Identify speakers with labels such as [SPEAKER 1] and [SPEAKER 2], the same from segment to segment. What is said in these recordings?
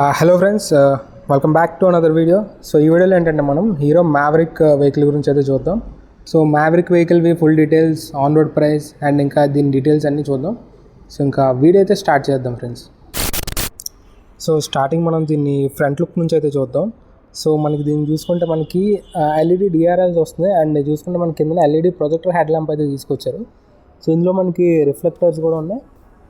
[SPEAKER 1] Hello friends, welcome back to another video. So ఈ వీడియోలో ఏంటంటే మనం హీరో మ్యావరిక్ వెహికల్ గురించి అయితే చూద్దాం. సో మ్యావరిక్ వెహికల్వి full details, on road price and ఇంకా దీని డీటెయిల్స్ అన్నీ చూద్దాం. సో ఇంకా వీడియో అయితే స్టార్ట్ చేద్దాం ఫ్రెండ్స్. సో స్టార్టింగ్ మనం దీన్ని ఫ్రంట్ లుక్ నుంచి అయితే చూద్దాం. సో మనకి దీన్ని చూసుకుంటే మనకి ఎల్ఈడి డిఆర్ఎల్స్ వస్తుంది అండ్ చూసుకుంటే మనకి కింద ఎల్ఈడి ప్రొజెక్టర్ హెడ్ ల్యాంప్ అయితే తీసుకొచ్చారు. సో ఇందులో మనకి రిఫ్లెక్టర్స్ కూడా ఉన్నాయి.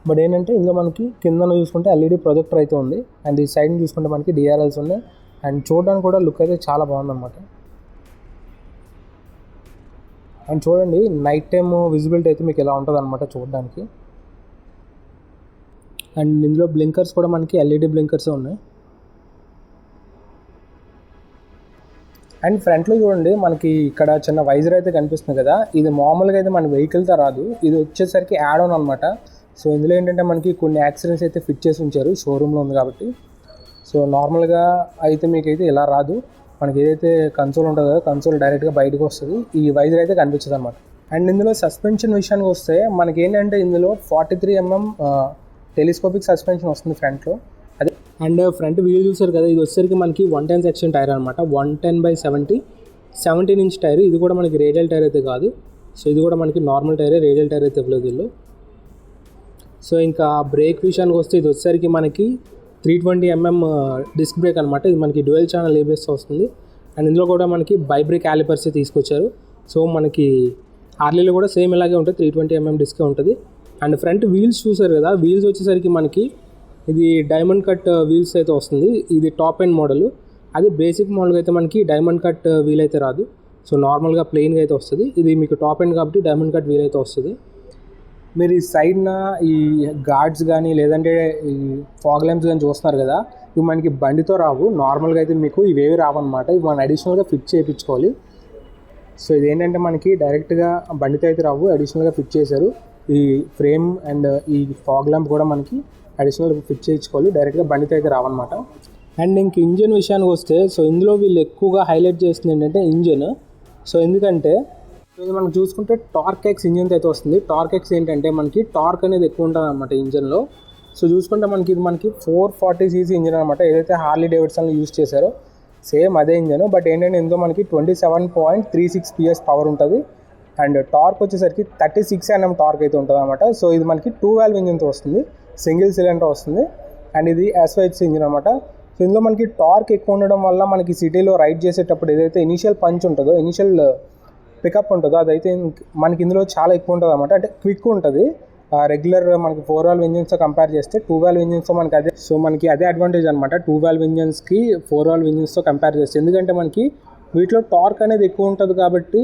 [SPEAKER 1] బట్ ఏంటంటే ఇందులో మనకి కింద చూసుకుంటే ఎల్ఈడి ప్రొజెక్టర్ అయితే ఉంది అండ్ ఈ సైడ్ చూసుకుంటే మనకి డిఆర్ఎల్స్ ఉన్నాయి అండ్ చూడడానికి కూడా లుక్ అయితే చాలా బాగుందన్నమాట. అండ్ చూడండి, నైట్ టైమ్ విజిబిలిటీ అయితే మీకు ఎలా ఉంటుంది అనమాట చూడడానికి. అండ్ ఇందులో బ్లింకర్స్ కూడా మనకి ఎల్ఈడి బ్లింకర్స్ ఉన్నాయి. అండ్ ఫ్రంట్లో చూడండి, మనకి ఇక్కడ చిన్న వైజర్ అయితే కనిపిస్తుంది కదా, ఇది మామూలుగా అయితే మన వెహికల్తో రాదు, ఇది వచ్చేసరికి యాడ్ ఆన్ అనమాట. సో ఇందులో ఏంటంటే మనకి కొన్ని యాక్సిడెంట్స్ అయితే ఫిట్ చేసి ఉంచారు, షోరూంలో ఉంది కాబట్టి. సో నార్మల్గా అయితే మీకైతే ఇలా రాదు, మనకి ఏదైతే కన్సోల్ ఉంటుందో కదా, కన్సోల్ డైరెక్ట్గా బయటకు వస్తుంది, ఈ వైజర్ అయితే కనిపించదు అనమాట. అండ్ ఇందులో సస్పెన్షన్ విషయానికి వస్తే మనకి ఏంటంటే ఇందులో 43mm టెలిస్కోపిక్ సస్పెన్షన్ వస్తుంది ఫ్రంట్లో. అదే అండ్ ఫ్రంట్ వీల్ చూసారు కదా, ఇది వచ్చేసరికి మనకి 110 సెక్షన్ టైర్ అనమాట. 110/70 17-inch టైర్. ఇది కూడా మనకి రేడియల్ టైర్ అయితే కాదు. సో ఇది కూడా మనకి నార్మల్ టైరే, రేడియల్ టైర్ అయితే ఇవ్వలేదు వీళ్ళు. సో ఇంకా బ్రేక్ విషయానికి వస్తే ఇది వచ్చేసరికి మనకి 320mm డిస్క్ బ్రేక్ అనమాట. ఇది మనకి డ్యూయల్ ఛానల్ ఏబిఎస్ వస్తుంది అండ్ ఇందులో కూడా మనకి బైబ్రేక్ క్యాలిపర్స్ తీసుకొచ్చారు. సో మనకి ఆర్లీలో కూడా సేమ్ ఇలాగే ఉంటుంది, 320mm డిస్కే ఉంటుంది. అండ్ ఫ్రంట్ వీల్స్ చూసారు కదా, వీల్స్ వచ్చేసరికి మనకి ఇది డైమండ్ కట్ వీల్స్ అయితే వస్తుంది. ఇది టాప్ ఎండ్ మోడల్. అది బేసిక్ మోడల్గా అయితే మనకి డైమండ్ కట్ వీల్ అయితే రాదు. సో నార్మల్గా ప్లెయిన్గా అయితే వస్తుంది. ఇది మీకు టాప్ ఎండ్ కాబట్టి డైమండ్ కట్ వీల్ అయితే వస్తుంది. మీరు ఈ సైడ్న ఈ గార్డ్స్ కానీ లేదంటే ఈ ఫాగ్ ల్యాంప్స్ కానీ చూస్తున్నారు కదా, ఇవి మనకి బండితో రావు. నార్మల్గా అయితే మీకు ఇవేవి రావన్నమాట, ఇవి మనం అడిషనల్గా ఫిట్ చేయించుకోవాలి. సో ఇదేంటంటే మనకి డైరెక్ట్గా బండితో అయితే రావు, అడిషనల్గా ఫిట్ చేశారు. ఈ ఫ్రేమ్ అండ్ ఈ ఫాగ్ ల్యాంప్ కూడా మనకి అడిషనల్ ఫిట్ చేయించుకోవాలి, డైరెక్ట్గా బండితో అయితే రావన్నమాట. అండ్ ఇంక ఇంజన్ విషయానికి వస్తే, సో ఇందులో వీళ్ళు ఎక్కువగా హైలైట్ చేస్తుంది ఏంటంటే ఇంజన్. సో ఎందుకంటే ఇది మనం చూసుకుంటే టార్క్ ఎక్స్ ఇంజన్ అయితే వస్తుంది. టార్క్ ఎక్స్ ఏంటంటే మనకి టార్క్ అనేది ఎక్కువ ఉంటుంది అనమాట ఇంజన్లో. సో చూసుకుంటే మనకి ఇది మనకి 440cc ఇంజన్ అనమాట. ఏదైతే హార్లీ డేవిడ్సన్ యూజ్ చేశారో సేమ్ అదే ఇంజన్. బట్ ఏంటంటే ఇందులో మనకి 27.36 PS పవర్ ఉంటుంది అండ్ టార్క్ వచ్చేసరికి 36 Nm టార్క్ అయితే ఉంటుంది అనమాట. సో ఇది మనకి 2 valve ఇంజన్తో వస్తుంది, సింగిల్ సిలిండర్ వస్తుంది అండ్ ఇది SYHC ఇంజన్ అనమాట. సో ఇందులో మనకి టార్క్ ఎక్కువ ఉండడం వల్ల మనకి సిటీలో రైడ్ చేసేటప్పుడు ఏదైతే ఇనీషియల్ పంచ్ ఉంటుందో, ఇనీషియల్ పికప్ ఉంటుందో అదైతే మనకి ఇందులో చాలా ఎక్కువ ఉంటుంది అనమాట. అంటే క్విక్ ఉంటుంది. రెగ్యులర్ మనకి 4 valve ఇంజిన్స్తో కంపేర్ చేస్తే 2 valve ఇంజిన్స్తో మనకి అదే, సో మనకి అదే అడ్వాంటేజ్ అనమాట 2 valve ఇంజిన్స్కి 4 valve ఇంజిన్స్తో కంపేర్ చేస్తే. ఎందుకంటే మనకి వీటిలో టార్క్ అనేది ఎక్కువ ఉంటుంది కాబట్టి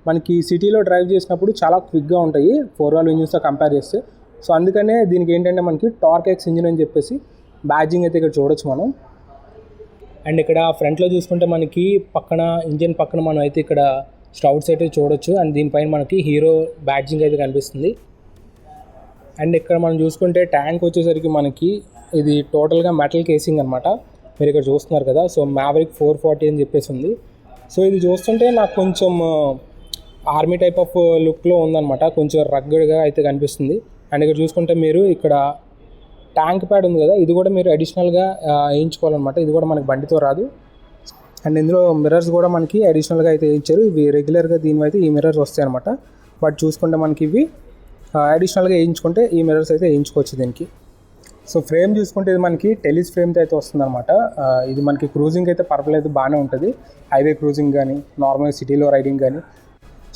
[SPEAKER 1] మనకి సిటీలో డ్రైవ్ చేసినప్పుడు చాలా క్విక్గా ఉంటాయి 4 valve ఇంజిన్స్తో కంపేర్ చేస్తే. సో అందుకనే దీనికి ఏంటంటే మనకి టార్క్ ఎక్స్ ఇంజిన్ అని చెప్పేసి బ్యాడ్జింగ్ అయితే ఇక్కడ చూడొచ్చు మనం. అండ్ ఇక్కడ ఫ్రంట్లో చూసుకుంటే మనకి పక్కన ఇంజిన్ పక్కన మనం అయితే ఇక్కడ స్టౌట్స్ అయితే చూడొచ్చు అండ్ దీనిపైన మనకి హీరో బ్యాడ్జింగ్ అయితే కనిపిస్తుంది. అండ్ ఇక్కడ మనం చూసుకుంటే ట్యాంక్ వచ్చేసరికి మనకి ఇది టోటల్గా మెటల్ కేసింగ్ అనమాట. మీరు ఇక్కడ చూస్తున్నారు కదా, సో మ్యావరిక్ 440 అని చెప్పేసి ఉంది. సో ఇది చూస్తుంటే నాకు కొంచెం ఆర్మీ టైప్ ఆఫ్ లుక్లో ఉందన్నమాట, కొంచెం రగ్గడ్గా అయితే కనిపిస్తుంది. అండ్ ఇక్కడ చూసుకుంటే మీరు ఇక్కడ ట్యాంక్ ప్యాడ్ ఉంది కదా, ఇది కూడా మీరు అడిషనల్గా వేయించుకోవాలన్నమాట. ఇది కూడా మనకి బండితో రాదు. అండ్ ఇందులో మిర్రర్స్ కూడా మనకి అడిషనల్గా అయితే ఇచ్చారు. ఇవి రెగ్యులర్గా దీనివైతే ఈ మిర్రర్స్ వస్తాయి అనమాట. బట్ చూసుకుంటే మనకి ఇవి అడిషనల్గా వేయించుకుంటే ఈ మిర్రర్స్ అయితే వేయించుకోవచ్చు దీనికి. సో ఫ్రేమ్ చూసుకుంటే ఇది మనకి టెలిస్ ఫ్రేమ్తో అయితే వస్తుంది అనమాట. ఇది మనకి క్రూజింగ్ అయితే పర్వాలేదు, బాగానే ఉంటుంది, హైవే క్రూజింగ్ కానీ నార్మల్ సిటీలో రైడింగ్ కానీ.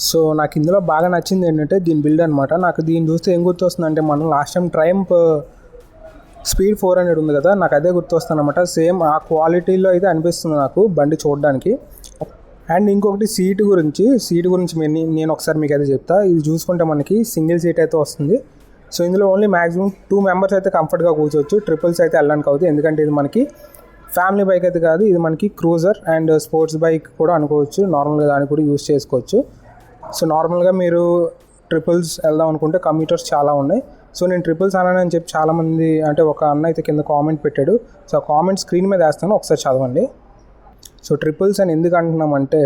[SPEAKER 1] సో నాకు ఇందులో బాగా నచ్చింది ఏంటంటే దీని బిల్డ్ అనమాట. నాకు దీన్ని చూస్తే ఏం గుర్తొస్తుంది అంటే, మనం లాస్ట్ టైం ట్రయంఫ్ స్పీడ్ 400 ఉంది కదా, నాకు అదే గుర్తొస్తుంది అనమాట. సేమ్ ఆ క్వాలిటీలో అయితే అనిపిస్తుంది నాకు బండి చూడడానికి. అండ్ ఇంకొకటి సీటు గురించి నేను ఒకసారి మీకు అయితే చెప్తా. ఇది చూసుకుంటే మనకి సింగిల్ సీట్ అయితే వస్తుంది. సో ఇందులో ఓన్లీ మ్యాక్సిమం 2 members అయితే కంఫర్ట్గా కూర్చోవచ్చు, ట్రిపుల్స్ అయితే వెళ్ళడానికి అవుతుంది. ఎందుకంటే ఇది మనకి ఫ్యామిలీ బైక్ అయితే కాదు, ఇది మనకి క్రూజర్ అండ్ స్పోర్ట్స్ బైక్ కూడా అనుకోవచ్చు, నార్మల్గా దాన్ని కూడా యూజ్ చేసుకోవచ్చు. సో నార్మల్గా మీరు ట్రిపుల్స్ వెళ్దాం అనుకుంటే కమ్యూటర్స్ చాలా ఉన్నాయి. సో నేను ట్రిపుల్స్ అన్నానని చెప్పి చాలామంది, అంటే ఒక అన్న అయితే కింద కామెంట్ పెట్టాడు. సో ఆ కామెంట్ స్క్రీన్ మీద వేస్తాను, ఒకసారి చదవండి. సో ట్రిపుల్స్ అని ఎందుకు అంటున్నామంటే,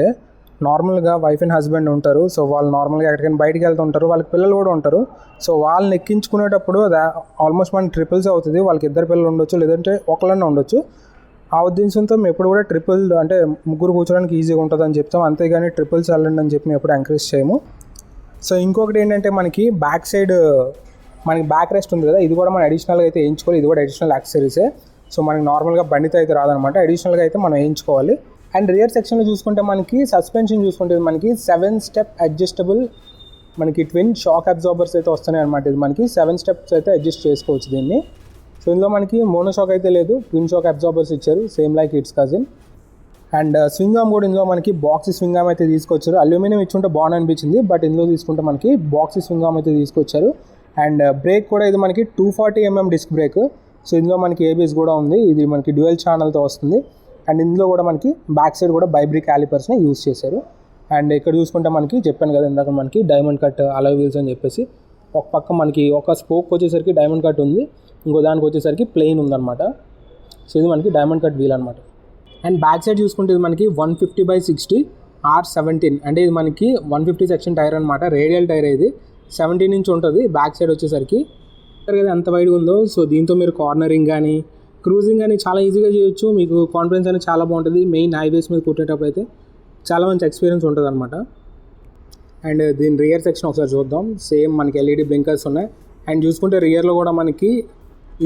[SPEAKER 1] నార్మల్గా వైఫ్ అండ్ హస్బెండ్ ఉంటారు. సో వాళ్ళు నార్మల్గా ఎక్కడికైనా బయటికి వెళ్తూ ఉంటారు, వాళ్ళకి పిల్లలు కూడా ఉంటారు. సో వాళ్ళని ఎక్కించుకునేటప్పుడు అది ఆల్మోస్ట్ మనకి ట్రిపుల్స్ అవుతుంది. వాళ్ళకి 2 పిల్లలు ఉండొచ్చు, లేదంటే ఒకళ్ళన్నా ఉండొచ్చు. ఆ ఉద్దేశంతో మేము ఎప్పుడు కూడా ట్రిపుల్ అంటే ముగ్గురు కూర్చోడానికి ఈజీగా ఉంటుందని చెప్తాం, అంతేగాని ట్రిపుల్స్ వెళ్ళండి అని చెప్పి మేము ఎప్పుడు ఎంకరేజ్ చేయము. సో ఇంకొకటి ఏంటంటే మనకి బ్యాక్ సైడ్ మనకి బ్యాక్ రెస్ట్ ఉంది కదా, ఇది కూడా మనం అడిషనల్గా అయితే వేయించుకోవాలి. ఇది కూడా అడిషనల్ యాక్సెసరీసే. సో మనకి నార్మల్గా బండితో అయితే రాదనమాట, అడిషనల్గా అయితే మనం వేయించుకోవాలి. అండ్ రియర్ సెక్షన్లో చూసుకుంటే మనకి సస్పెన్షన్ చూసుకుంటే మనకి 7 స్టెప్ అడ్జస్టబుల్ మనకి ట్విన్ షాక్ అబ్జార్బర్స్ అయితే వస్తున్నాయి అనమాట. ఇది మనకి 7 స్టెప్స్ అయితే అడ్జస్ట్ చేసుకోవచ్చు దీన్ని. సో ఇందులో మనకి మోనో షాక్ అయితే లేదు, ట్విన్ షాక్ అబ్జార్బర్స్ ఇచ్చారు, same like it's cousin. And swing arm కూడా ఇందులో మనకి బాక్సీ స్వింగ్ ఆర్మ్ అయితే తీసుకొచ్చారు. అల్యూమినియం ఇచ్చుంటే బాగుంది అనిపించింది, బట్ ఇందులో తీసుకుంటే మనకి బాక్సీ స్వింగ్ ఆర్మ్ అయితే తీసుకొచ్చారు. అండ్ బ్రేక్ కూడా ఇది మనకి 240mm డిస్క్ బ్రేక్. సో ఇందులో మనకి ఏబిఎస్ కూడా ఉంది, ఇది మనకి డ్యూయల్ ఛానల్తో వస్తుంది. అండ్ ఇందులో కూడా మనకి బ్యాక్ సైడ్ కూడా బైబ్రీ క్యాలిపర్స్ని యూజ్ చేశారు. అండ్ ఇక్కడ చూసుకుంటే మనకి చెప్పాను కదా ఇందాక మనకి డైమండ్ కట్ అలాయ్ వీల్స్ అని చెప్పేసి, ఒక పక్క మనకి ఒక స్పోక్ వచ్చేసరికి డైమండ్ కట్ ఉంది, ఇంకో దానికి వచ్చేసరికి ప్లెయిన్ ఉందన్నమాట. సో ఇది మనకి డైమండ్ కట్ వీల్ అనమాట. అండ్ బ్యాక్ సైడ్ చూసుకుంటే ఇది మనకి 150/60 R17, అంటే ఇది మనకి 150 సెక్షన్ టైర్ అనమాట, రేడియల్ టైర్. ఇది 17 ఇంచ్ ఉంటుంది బ్యాక్ సైడ్ వచ్చేసరికి. కదా ఎంత వైడ్గా ఉందో. సో దీంతో మీరు కార్నరింగ్ కానీ క్రూజింగ్ కానీ చాలా ఈజీగా చేయొచ్చు. మీకు కాన్ఫిడెన్స్ అనేది చాలా బాగుంటుంది. మెయిన్ హైవేస్ మీద కొట్టేటప్పుడు అయితే చాలా మంచి ఎక్స్పీరియన్స్ ఉంటుంది అనమాట. అండ్ దీని రియర్ సెక్షన్ ఒకసారి చూద్దాం. సేమ్ మనకి ఎల్ఈడి బ్లింకర్స్ ఉన్నాయి. అండ్ చూసుకుంటే రియర్లో కూడా మనకి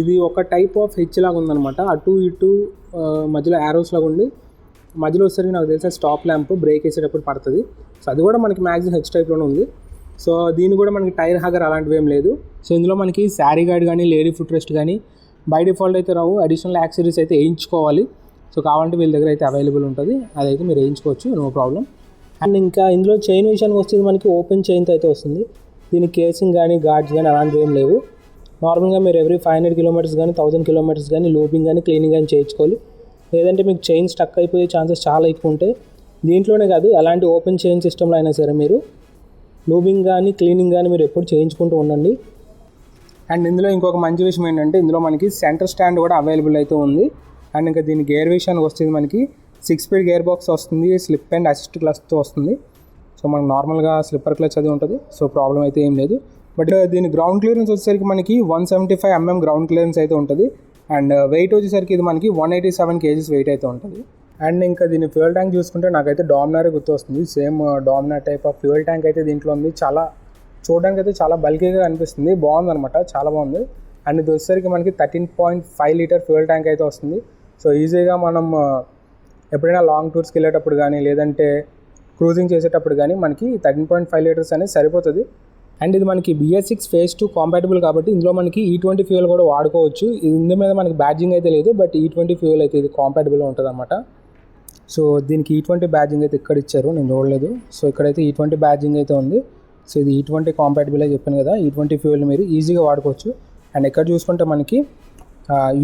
[SPEAKER 1] ఇది ఒక టైప్ ఆఫ్ హెచ్ లాగా ఉందన్నమాట, అటు ఇటు మధ్యలో యారోస్ లాగా ఉండి మధ్యలో వచ్చేసరికి నాకు తెలిసిన స్టాప్ ల్యాంప్ బ్రేక్ వేసేటప్పుడు పడుతుంది. సో అది కూడా మనకి మ్యాక్సిమం హెచ్ టైప్లోనే ఉంది. సో దీని కూడా మనకి టైర్ హాగర్ అలాంటివి ఏం లేదు. సో ఇందులో మనకి శారీ గార్డ్ కానీ లేడీ ఫుట్ రెస్ట్ కానీ బై డిఫాల్ట్ అయితే రావు, అడిషనల్ యాక్సెసరీస్ అయితే వేయించుకోవాలి. సో కావాలంటే వీళ్ళ దగ్గర అయితే అవైలబుల్ ఉంటుంది, అదైతే మీరు వేయించుకోవచ్చు, నో ప్రాబ్లం. అండ్ ఇంకా ఇందులో చైన్ విషయానికి వస్తే మనకి ఓపెన్ చైన్తో అయితే వస్తుంది. దీనికి కేసింగ్ కానీ గార్డ్స్ కానీ అలాంటివి ఏం లేవు. నార్మల్గా మీరు ఎవ్రీ 500 కిలోమీటర్స్ కానీ 1000 కిలోమీటర్స్ కానీ లూపింగ్ కానీ క్లీనింగ్ కానీ చేయించుకోవాలి. లేదంటే మీకు చైన్ స్టక్ అయిపోయే ఛాన్సెస్ చాలా ఎక్కువ ఉంటాయి. దీంట్లోనే కాదు, అలాంటి ఓపెన్ చైన్ సిస్టంలో అయినా సరే మీరు లూబింగ్ కానీ క్లీనింగ్ కానీ మీరు ఎప్పుడు చేయించుకుంటూ ఉండండి. అండ్ ఇందులో ఇంకొక మంచి విషయం ఏంటంటే ఇందులో మనకి సెంటర్ స్టాండ్ కూడా అవైలబుల్ అయితే ఉంది. అండ్ ఇంకా దీని గేర్ విషయానికి వస్తుంది మనకి 6 స్పీడ్ గేర్ బాక్స్ వస్తుంది, స్లిప్ అండ్ అసిస్ట్ క్లచ్తో వస్తుంది. సో మనకు నార్మల్గా స్లిప్పర్ క్లచ్ అది ఉంటుంది, సో ప్రాబ్లం అయితే ఏం లేదు. బట్ దీని గ్రౌండ్ క్లియరెన్స్ వచ్చేసరికి మనకి 175mm గ్రౌండ్ క్లియరెన్స్ అయితే ఉంటుంది. అండ్ వెయిట్ వచ్చేసరికి ఇది మనకి 187 kgs వెయిట్ అయితే ఉంటుంది. అండ్ ఇంకా దీని ఫ్యూయల్ ట్యాంక్ చూసుకుంటే నాకైతే డామినారే గుర్తు వస్తుంది. Same Dominar type of fuel tank అయితే దీంట్లో ఉంది. చాలా చూడడానికి అయితే చాలా బల్కీగా అనిపిస్తుంది, బాగుందన్నమాట, చాలా బాగుంది. అండ్ ఇది వచ్చేసరికి మనకి 13.5 లీటర్ ఫ్యూయల్ ట్యాంక్ అయితే వస్తుంది. సో ఈజీగా మనం ఎప్పుడైనా లాంగ్ టూర్స్కి వెళ్ళేటప్పుడు కానీ లేదంటే క్రూజింగ్ చేసేటప్పుడు కానీ మనకి 13.5 లీటర్స్ అనేది సరిపోతుంది. అండ్ ఇది మనకి BS6 Phase 2 కాంపాటబుల్ కాబట్టి ఇందులో మనకి E20 ఫ్యూయల్ కూడా వాడుకోవచ్చు. ఇందు మీద మనకి బ్యాడ్జింగ్ అయితే లేదు, బట్ E20 ఫ్యూయల్ అయితే ఇది కాంపాటబుల్గా ఉంటుంది అనమాట. సో దీనికి E20 బ్యాడ్జింగ్ అయితే ఇక్కడ ఇచ్చారు, నేను చూడలేదు. సో ఇక్కడైతే E20 బ్యాడ్జింగ్ అయితే ఉంది. సో ఇది E20 కాంపాటబుల్ అని చెప్పాను కదా, E20 ఫ్యూయల్ మీరు ఈజీగా వాడుకోవచ్చు. అండ్ ఇక్కడ చూసుకుంటే మనకి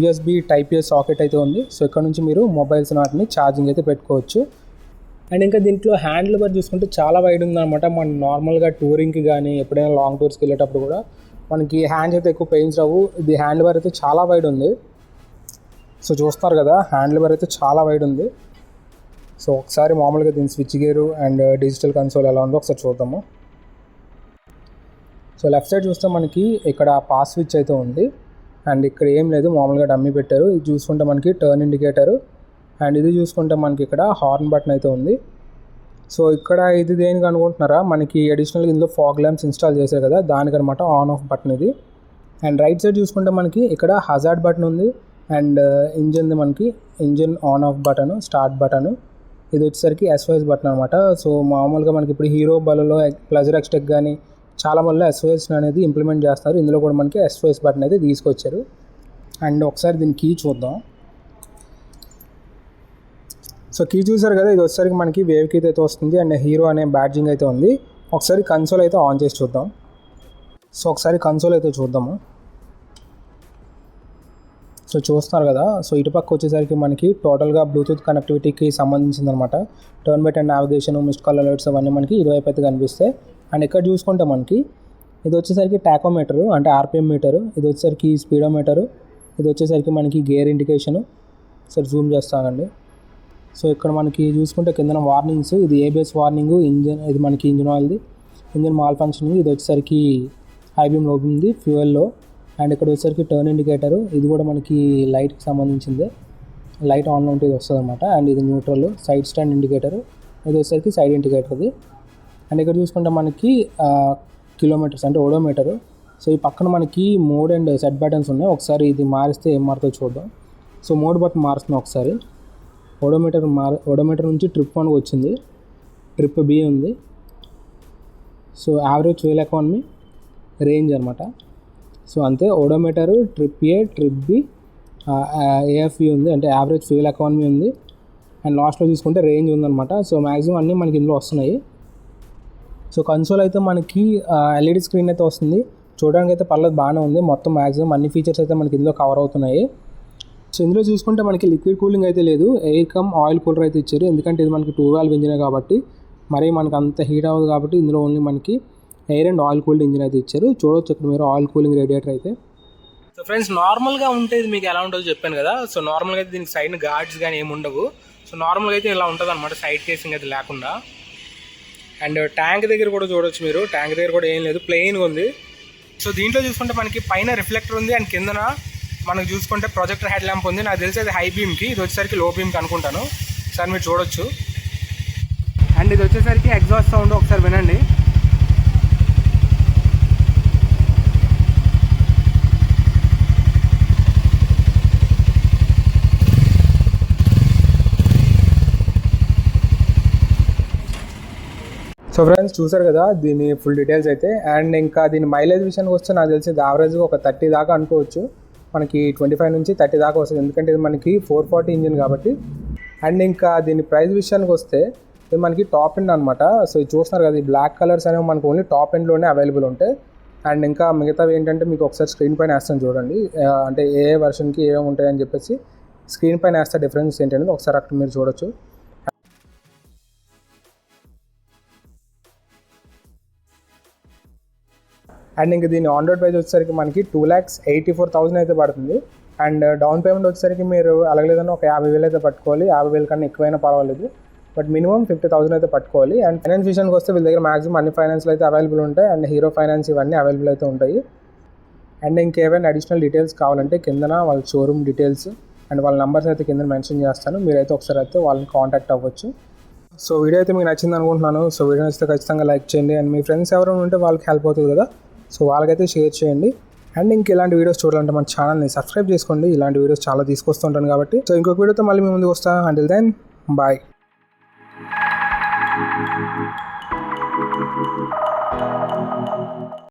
[SPEAKER 1] USB Type-A సాకెట్ అయితే ఉంది. సో ఇక్కడ నుంచి మీరు మొబైల్స్ వాటిని ఛార్జింగ్ అయితే పెట్టుకోవచ్చు. అండ్ ఇంకా దీంట్లో హ్యాండిల్ బార్ చూసుకుంటే చాలా వైడ్ ఉందన్నమాట. మనం నార్మల్గా టూరింగ్కి కానీ ఎప్పుడైనా లాంగ్ టూర్స్కి వెళ్ళేటప్పుడు కూడా మనకి హ్యాండ్స్ అయితే ఎక్కువ పెయిన్స్ రావు. ఇది హ్యాండిల్ బార్ అయితే చాలా వైడ్ ఉంది. సో చూస్తున్నారు కదా, హ్యాండిల్ బార్ అయితే చాలా వైడ్ ఉంది. సో ఒకసారి మామూలుగా దీని switch gear and digital console ఎలా ఉందో ఒకసారి చూద్దాము. సో లెఫ్ట్ సైడ్ చూస్తే మనకి ఇక్కడ పాస్ స్విచ్ అయితే ఉంది. అండ్ ఇక్కడ ఏం లేదు, మామూలుగా డమ్మీ పెట్టారు. ఇది చూసుకుంటే మనకి టర్న్ ఇండికేటరు. అండ్ ఇది చూసుకుంటే మనకి ఇక్కడ హార్న్ బటన్ అయితే ఉంది. సో ఇక్కడ ఇది దేనికి అనుకుంటున్నారా, మనకి అడిషనల్గా ఇందులో ఫాగ్ ల్యాంప్స్ ఇన్స్టాల్ చేశారు కదా, దానికనమాట ఆన్ ఆఫ్ బటన్ ఇది. అండ్ రైట్ సైడ్ చూసుకుంటే మనకి ఇక్కడ హజార్డ్ బటన్ ఉంది. అండ్ ఇంజిన్ది మనకి engine on off button, start button. ఇది వచ్చేసరికి SOS బటన్ అనమాట. సో మామూలుగా మనకి ఇప్పుడు హీరో బలలో ప్లజర్ ఎక్స్టెక్ కానీ చాలా వల్ల SOS అనేది ఇంప్లిమెంట్ చేస్తారు. ఇందులో కూడా మనకి SOS బటన్ అయితే తీసుకొచ్చారు. అండ్ ఒకసారి దీని కీ చూద్దాం. సో కీ చూసారు కదా, ఇది వచ్చేసరికి మనకి వేవ్ కీ అయితే వస్తుంది. అండ్ హీరో అనే బ్యాడ్జింగ్ అయితే ఉంది. ఒకసారి కన్సోల్ అయితే ఆన్ చేసి చూద్దాం. సో ఒకసారి కన్సోల్ అయితే చూద్దాము. సో చూస్తున్నారు కదా, సో ఇటుపక్క వచ్చేసరికి మనకి టోటల్గా బ్లూటూత్ కనెక్టివిటీకి సంబంధించింది అనమాట. Turn by turn navigation, missed call alerts అవన్నీ మనకి ఇటువైపు అయితే కనిపిస్తాయి. అండ్ ఇక్కడ చూసుకుంటే మనకి ఇది వచ్చేసరికి టాకోమీటరు అంటే RPM మీటరు, ఇది వచ్చేసరికి స్పీడోమీటరు, ఇది వచ్చేసరికి మనకి గేర్ ఇండికేషను. సరే జూమ్ చేస్తానండి. సో ఇక్కడ మనకి చూసుకుంటే కింద వార్నింగ్స్, ఇది ఏబిఎస్ వార్నింగ్, ఇంజన్ ఇది మనకి ఇంజన్ ఆయిల్ది, ఇంజన్ మాల్ ఫంక్షనింగ్, ఇది వచ్చేసరికి హై బీమ్ లో బీమ్ది ఫ్యూయల్లో. అండ్ ఇక్కడ వచ్చేసరికి టర్న్ ఇండికేటర్, ఇది కూడా మనకి లైట్కి సంబంధించింది, లైట్ ఆన్లో ఉంటే ఇది వస్తుంది అనమాట. అండ్ ఇది న్యూట్రల్, సైడ్ స్టాండ్ ఇండికేటర్, ఇది వచ్చేసరికి సైడ్ ఇండికేటర్ది. అండ్ ఇక్కడ చూసుకుంటే మనకి కిలోమీటర్స్ అంటే ఓడోమీటరు. సో ఈ పక్కన మనకి మోడ్ అండ్ సెట్ బటన్స్ ఉన్నాయి. ఒకసారి ఇది మారిస్తే ఏం మారుతుందో చూద్దాం. సో మోడ్ బటన్ మారుస్తున్నాం ఒకసారి. ఓడోమీటర్ నుంచి ట్రిప్ 1 వచ్చింది, ట్రిప్ బి ఉంది. So average fuel economy, range అనమాట. సో అంతే, ఓడోమీటరు, ట్రిప్ ఏ, ట్రిప్ బి, ఏఎఫ్ఈ ఉంది అంటే యావరేజ్ ఫ్యూయల్ ఎకానమీ ఉంది. అండ్ లాస్ట్లో చూసుకుంటే రేంజ్ ఉందన్నమాట. సో మ్యాక్సిమం అన్నీ మనకి ఇందులో వస్తున్నాయి. సో కన్సోల్ అయితే మనకి ఎల్ఈడి స్క్రీన్ అయితే వస్తుంది, చూడడానికి అయితే పర్లేదు బాగానే ఉంది. మొత్తం మ్యాక్సిమం అన్ని ఫీచర్స్ అయితే మనకి ఇందులో కవర్ అవుతున్నాయి. సో ఇందులో చూసుకుంటే మనకి లిక్విడ్ కూలింగ్ అయితే లేదు, ఎయిర్ కమ్ ఆయిల్ కూలర్ అయితే ఇచ్చారు. ఎందుకంటే ఇది మనకి 2 వాల్వ్ ఇంజినే కాబట్టి మరి మనకు అంత హీట్ అవ్వదు కాబట్టి ఇందులో ఓన్లీ మనకి air and oil cooled engine అయితే ఇచ్చారు. చూడవచ్చు ఇక్కడ మీరు ఆయిల్ కూలింగ్ రేడియేటర్ అయితే. సో ఫ్రెండ్స్, నార్మల్గా ఉంటే ఇది మీకు ఎలా ఉంటుందో చెప్పాను కదా. సో నార్మల్గా అయితే దీనికి సైడ్ గార్డ్స్ కానీ ఏమి ఉండవు. సో నార్మల్గా అయితే ఇలా ఉంటుంది అనమాట, సైడ్ కేసింగ్ అయితే లేకుండా. అండ్ ట్యాంక్ దగ్గర కూడా చూడవచ్చు మీరు, ట్యాంక్ దగ్గర కూడా ఏం లేదు, ప్లెయిన్గా ఉంది. సో దీంట్లో చూసుకుంటే మనకి పైన రిఫ్లెక్టర్ ఉంది అండ్ కిందన మనకు చూసుకుంటే ప్రొజెక్టర్ హెడ్ ల్యాంప్ ఉంది. నాకు తెలిసి అది హై బీమ్కి, ఇది వచ్చేసరికి లో బీమ్కి అనుకుంటాను. ఒకసారి మీరు చూడొచ్చు. అండ్ ఇది వచ్చేసరికి ఎగ్జాస్ట్ సౌండ్ ఒకసారి వినండి. సో ఫ్రెండ్స్, చూసారు కదా దీని ఫుల్ డీటెయిల్స్ అయితే. అండ్ ఇంకా దీని మైలేజ్ విషయానికి వస్తే నాకు తెలిసి యావరేజ్గా ఒక 30 దాకా అనుకోవచ్చు. మనకి 25 నుంచి 30 దాకా వస్తుంది, ఎందుకంటే ఇది మనకి 440 ఇంజిన్ కాబట్టి. అండ్ ఇంకా దీని ప్రైస్ విషయానికి వస్తే ఇది మనకి టాప్ ఎండ్ అనమాట. సో ఇది చూస్తున్నారు కదా, ఈ బ్లాక్ కలర్స్ అనేవి మనకు ఓన్లీ టాప్ ఎండ్లోనే అవైలబుల్ ఉంటాయి. అండ్ ఇంకా మిగతావి ఏంటంటే మీకు ఒకసారి స్క్రీన్ పైన వేస్తాను చూడండి, అంటే ఏ వర్షన్కి ఏమేమి ఉంటాయని చెప్పేసి స్క్రీన్ పైన వేస్తే డిఫరెన్స్ ఏంటనేది ఒకసారి అక్కడ మీరు చూడొచ్చు. అండ్ ఇంకా దీని ఆన్ రోడ్ ప్రైస్ వచ్చేసరికి మనకి 2,84,000 అయితే పడుతుంది. అండ్ డౌన్ పేమెంట్ వచ్చేసరికి మీరు అలాగలేదన్నా ఒక 50,000 అయితే పట్టుకోవాలి. 50,000 కన్నా ఎక్కువైనా పర్వాలేదు, బట్ మినిమం 50,000 అయితే పట్టుకోవాలి. అండ్ ఫైనాన్స్ విషయానికి వస్తే వీళ్ళ దగ్గర మాక్సిమం అన్ని ఫైనాన్స్లు అయితే అవైలబుల్ ఉంటాయి. అండ్ హీరో ఫైనాన్స్ ఇవన్నీ అవైలబుల్ అయితే ఉంటాయి. అండ్ ఇంకేమైనా అడిషనల్ డీటెయిల్స్ కావాలంటే కిందన వాళ్ళ షోరూమ్ డీటెయిల్స్ అండ్ వాళ్ళ నెంబర్స్ అయితే కింద మెన్షన్ చేస్తాను, మీరైతే ఒకసారి అయితే వాళ్ళని కాంటాక్ట్ అవ్వచ్చు. సో వీడియో అయితే మీకు నచ్చింది అనుకుంటున్నాను. సో వీడియో నచ్చితే ఖచ్చితంగా లైక్ చేయండి. అండ్ మీ ఫ్రెండ్స్ ఎవరైనా ఉంటే వాళ్ళకి హెల్ప్ అవుతుంది కదా, సో వాళ్ళకైతే షేర్ చేయండి. అండ్ ఇంక ఇలాంటి వీడియోస్ చూడాలంటే మన ఛానల్ని సబ్స్క్రైబ్ చేసుకోండి, ఇలాంటి వీడియోస్ చాలా తీసుకొస్తుంటాను కాబట్టి. సో ఇంకొక వీడియోతో మళ్ళీ మీ ముందుకు వస్తాను. Until then bye.